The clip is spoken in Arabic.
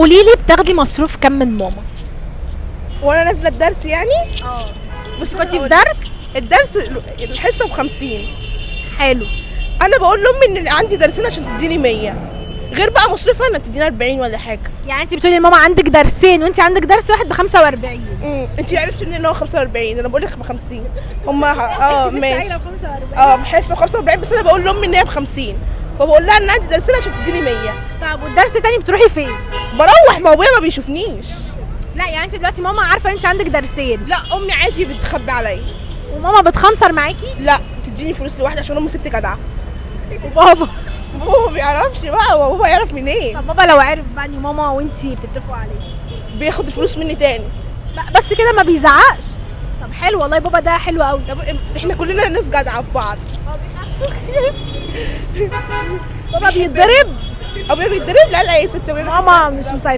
قولي لي بتاخدي مصروف كام من ماما؟ وانا نازله الدرس يعني. بس أنا كنتي في هقول- درس؟ الدرس الحصه ب50. حلو. انا بقول لامي ان عندي درسين عشان تديني 100، غير بقى مصروفها انها تدينا 40 ولا حاجه. يعني انت بتقولي لماما عندك درسين وانت عندك درس واحد ب 45. انت عرفتي منين ان هو 45؟ انا بقول لك ب 50. هما انت لسه ماشي. قايله ب 45. بحس 45، بس انا بقول لامي ان هي ب 50، فبقول لها ان عندي درسين عشان تديني 100. طب والدرس التاني بتروحي فين؟ بروح، ما ابويا ما بيشوفنيش. لا يعني انت دلوقتي ماما عارفه انت عندك درسين لا، امي عادي بتخبي عليا. وماما بتخنصر معاكي؟ لا، بتديني فلوس لوحدي عشان امي ست جدعه. وبابا؟ بابا ما بيعرفش بقى، بابا يعرف منين؟ طب بابا لو عرف بقى ان ماما وانتي بتتفقوا عليه بياخد الفلوس مني تاني. بس كده ما بيزعقش؟ طب حلو والله، بابا ده حلو قوي. طب احنا كلنا ناس جدعه في بعض. بابا بيتضرب؟ ابويا بيتضرب؟ لا لا يا ست، ماما مش مسيطرة